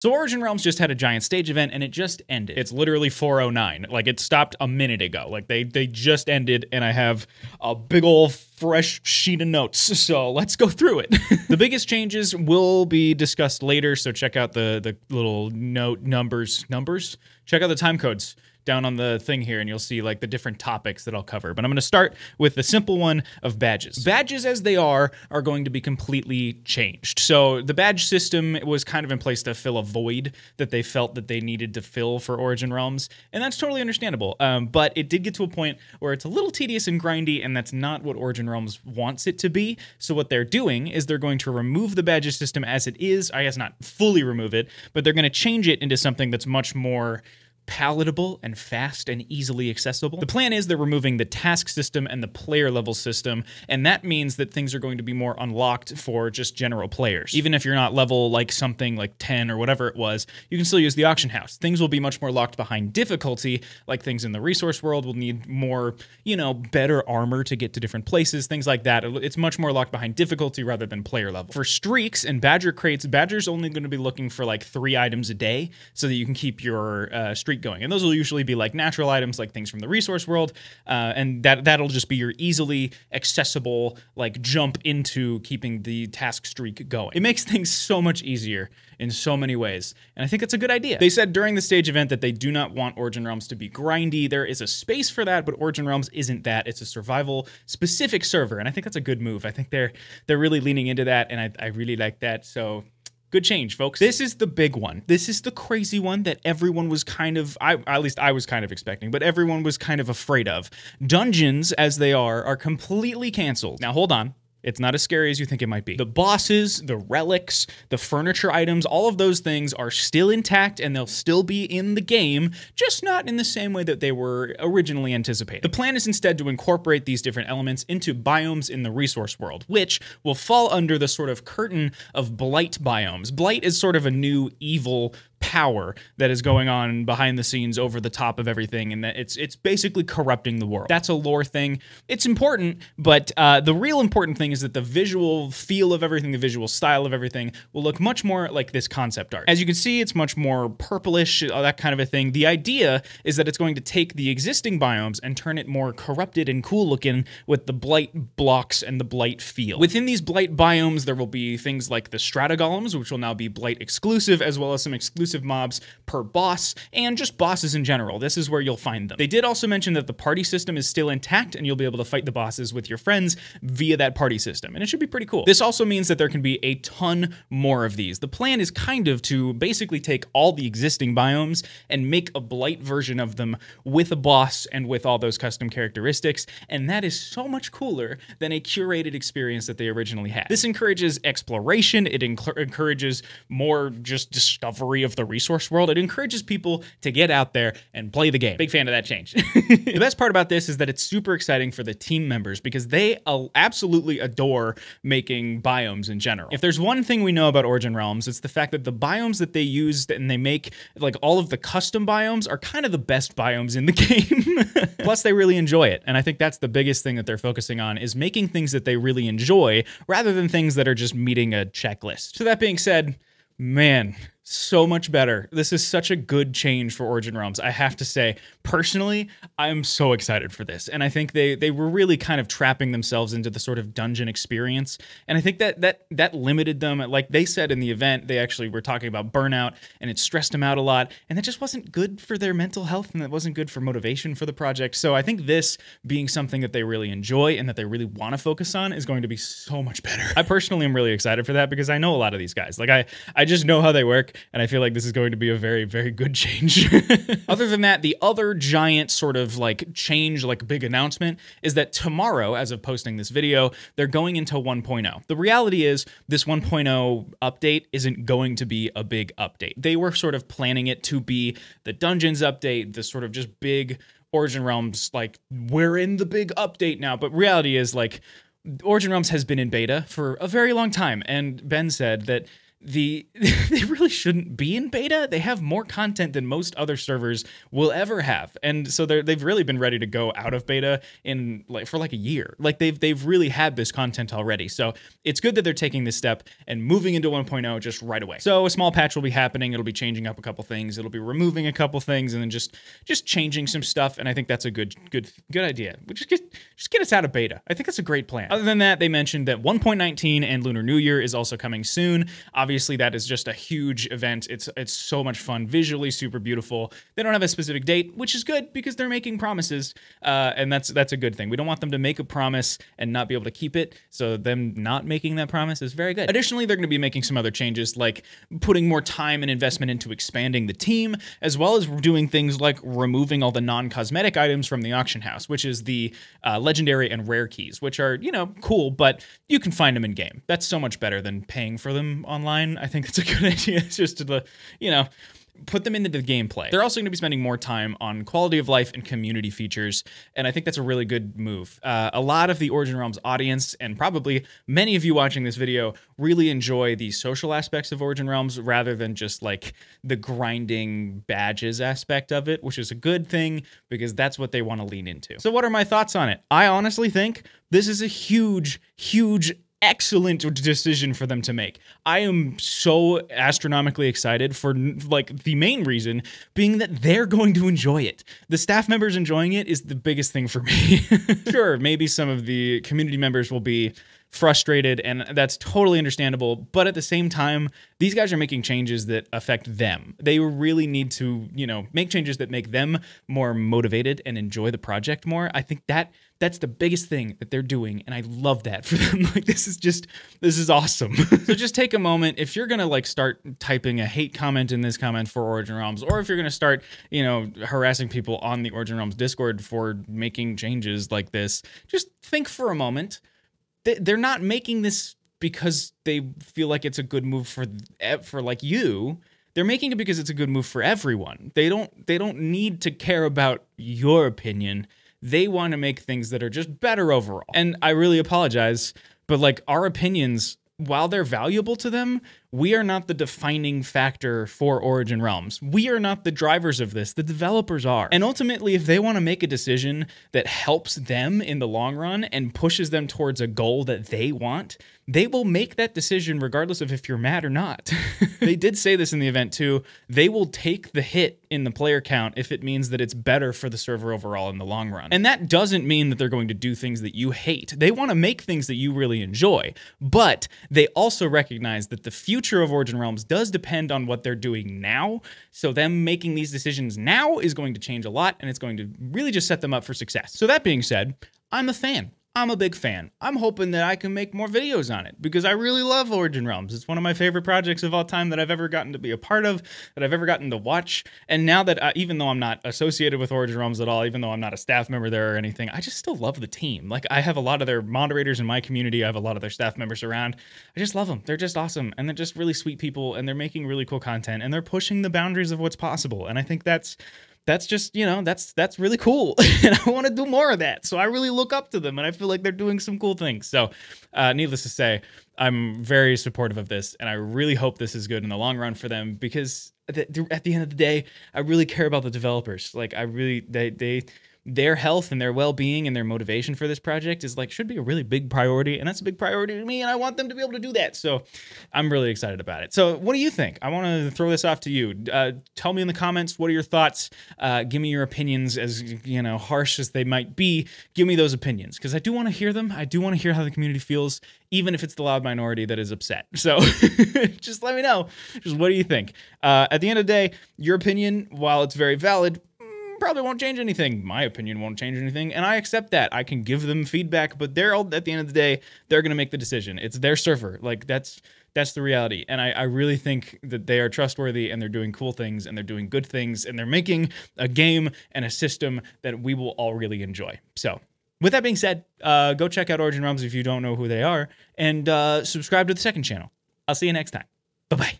So Origin Realms just had a giant stage event and it just ended. It's literally 4:09. Like it stopped a minute ago. Like they just ended and I have a big old fresh sheet of notes. So let's go through it. The biggest changes will be discussed later. So check out the little note numbers. Check out the time codes down on the thing here and you'll see like the different topics that I'll cover. But I'm going to start with the simple one of badges. Badges as they are going to be completely changed. So the badge system was kind of in place to fill a void that they felt that they needed to fill for Origin Realms, and that's totally understandable. But it did get to a point where it's a little tedious and grindy, and that's not what Origin Realms wants it to be. So what they're doing is they're going to remove the badges system as it is. I guess not fully remove it, but they're going to change it into something that's much more palatable and fast and easily accessible. The plan is they're removing the task system and the player level system, and that means that things are going to be more unlocked for just general players. Even if you're not level like something like 10 or whatever it was, you can still use the auction house. Things will be much more locked behind difficulty, like things in the resource world will need more, better armor to get to different places, things like that. It's much more locked behind difficulty rather than player level. For streaks and badger crates, badger's only going to be looking for like 3 items a day so that you can keep your streak going. And those will usually be like natural items, like things from the resource world, and that'll just be your easily accessible like jump into keeping the task streak going. It makes things so much easier in so many ways, and I think that's a good idea. They said during the stage event that they do not want Origin Realms to be grindy. There is a space for that, but Origin Realms isn't that. It's a survival specific server, and I think that's a good move. I think they're really leaning into that, and I really like that. So good change, folks. This is the big one. This is the crazy one that everyone was kind of, at least I was kind of expecting, but everyone was kind of afraid of. Dungeons, as they are completely canceled. Now, hold on. It's not as scary as you think it might be. The bosses, the relics, the furniture items, all of those things are still intact and they'll still be in the game, just not in the same way that they were originally anticipated. The plan is instead to incorporate these different elements into biomes in the resource world, which will fall under the sort of curtain of blight biomes. Blight is sort of a new evil power that is going on behind the scenes over the top of everything, and that it's basically corrupting the world. That's a lore thing. It's important, but the real important thing is that the visual feel of everything, the visual style of everything will look much more like this concept art. As you can see, it's much more purplish, that kind of a thing. The idea is that it's going to take the existing biomes and turn it more corrupted and cool looking with the blight blocks and the blight feel. Within these blight biomes, there will be things like the strata golems, which will now be blight exclusive, as well as some exclusive mobs per boss, and just bosses in general. This is where you'll find them. They did also mention that the party system is still intact, and you'll be able to fight the bosses with your friends via that party system, and it should be pretty cool. This also means that there can be a ton more of these. The plan is kind of to basically take all the existing biomes and make a blight version of them with a boss and with all those custom characteristics, and that is so much cooler than a curated experience that they originally had. This encourages exploration, it encourages more just discovery of the resource world. It encourages people to get out there and play the game. Big fan of that change. The best part about this is that it's super exciting for the team members because they absolutely adore making biomes in general. If there's one thing we know about Origin Realms, it's the fact that the biomes that they use and they make, like all of the custom biomes, are kind of the best biomes in the game. Plus, they really enjoy it. And I think that's the biggest thing that they're focusing on, is making things that they really enjoy rather than things that are just meeting a checklist. So that being said, man, so much better. This is such a good change for Origin Realms. I have to say, personally, I'm so excited for this. And I think they were really kind of trapping themselves into the sort of dungeon experience. And I think that limited them. Like they said in the event, they actually were talking about burnout, and it stressed them out a lot. And that just wasn't good for their mental health, and that wasn't good for motivation for the project. So I think this being something that they really enjoy and that they really want to focus on is going to be so much better. I personally am really excited for that because I know a lot of these guys. Like I just know how they work. And I feel like this is going to be a very, very good change. Other than that, the other giant sort of like change, like big announcement, is that tomorrow, as of posting this video, they're going into 1.0. The reality is this 1.0 update isn't going to be a big update. They were sort of planning it to be the Dungeons update, the sort of just big Origin Realms, like we're in the big update now. But reality is like Origin Realms has been in beta for a very long time. And Ben said that they really shouldn't be in beta. They have more content than most other servers will ever have, and so they've really been ready to go out of beta for a year. Like they've really had this content already. So it's good that they're taking this step and moving into 1.0 just right away. So a small patch will be happening. It'll be changing up a couple things. It'll be removing a couple things, and then just changing some stuff. And I think that's a good idea. Just get us out of beta. I think that's a great plan. Other than that, they mentioned that 1.19 and Lunar New Year is also coming soon. Obviously, that is just a huge event. It's so much fun, visually super beautiful. They don't have a specific date, which is good because they're making promises, and that's a good thing. We don't want them to make a promise and not be able to keep it, so them not making that promise is very good. Additionally, they're going to be making some other changes, like putting more time and investment into expanding the team, as well as doing things like removing all the non-cosmetic items from the auction house, which is the legendary and rare keys, which are, cool, but you can find them in game. That's so much better than paying for them online. I think that's a good idea. It's just to, put them into the gameplay. They're also going to be spending more time on quality of life and community features, and I think that's a really good move. A lot of the Origin Realms audience, and probably many of you watching this video, really enjoy the social aspects of Origin Realms rather than just like the grinding badges aspect of it, which is a good thing because that's what they want to lean into. So what are my thoughts on it? I honestly think this is a huge excellent decision for them to make. I am so astronomically excited for the main reason being that they're going to enjoy it. The staff members enjoying it is the biggest thing for me. Sure, maybe some of the community members will be frustrated, and that's totally understandable, but at the same time, these guys are making changes that affect them. They really need to, make changes that make them more motivated and enjoy the project more. I think that's the biggest thing that they're doing, and I love that for them. This is awesome. So just take a moment. If you're gonna start typing a hate comment in this comment for Origin Realms, or if you're gonna start, harassing people on the Origin Realms Discord for making changes like this, just think for a moment. They're not making this because they feel like it's a good move for you. They're making it because it's a good move for everyone. They don't need to care about your opinion. They want to make things that are just better overall. And I really apologize, but our opinions, while they're valuable to them, we are not the defining factor for Origin Realms. We are not the drivers of this. The developers are. And ultimately, if they want to make a decision that helps them in the long run and pushes them towards a goal that they want, they will make that decision regardless of if you're mad or not. They did say this in the event too. They will take the hit in the player count if it means that it's better for the server overall in the long run. And that doesn't mean that they're going to do things that you hate. They want to make things that you really enjoy, but they also recognize that the future of Origin Realms does depend on what they're doing now. So them making these decisions now is going to change a lot, and it's going to really just set them up for success. So that being said, I'm a fan. I'm a big fan. I'm hoping that I can make more videos on it because I really love Origin Realms. It's one of my favorite projects of all time that I've ever gotten to be a part of, that I've ever gotten to watch. And now that, even though I'm not associated with Origin Realms at all, even though I'm not a staff member there or anything, I just still love the team. I have a lot of their moderators in my community. I have a lot of their staff members around. I just love them. They're just awesome. And they're just really sweet people, and they're making really cool content, and they're pushing the boundaries of what's possible. And I think that's just, that's really cool. And I want to do more of that. So I really look up to them, and I feel like they're doing some cool things. So needless to say, I'm very supportive of this, and I really hope this is good in the long run for them because at the end of the day, I really care about the developers. Their health and their well-being and their motivation for this project is should be a really big priority, and that's a big priority to me, and I want them to be able to do that. So I'm really excited about it. So what do you think? I want to throw this off to you. Tell me in the comments, what are your thoughts? Give me your opinions, as harsh as they might be. Give me those opinions because I do want to hear them. I do want to hear how the community feels, even if it's the loud minority that is upset. So just let me know. Just what do you think? At the end of the day, your opinion, while it's very valid, probably won't change anything. My opinion won't change anything, and I accept that. I can give them feedback, but they're all, at the end of the day, they're going to make the decision. It's their server. That's the reality, and I really think that they are trustworthy, and they're doing cool things, and they're doing good things, and they're making a game and a system that we will all really enjoy. So with that being said, go check out Origin Realms if you don't know who they are, and subscribe to the second channel. I'll see you next time. Bye-bye.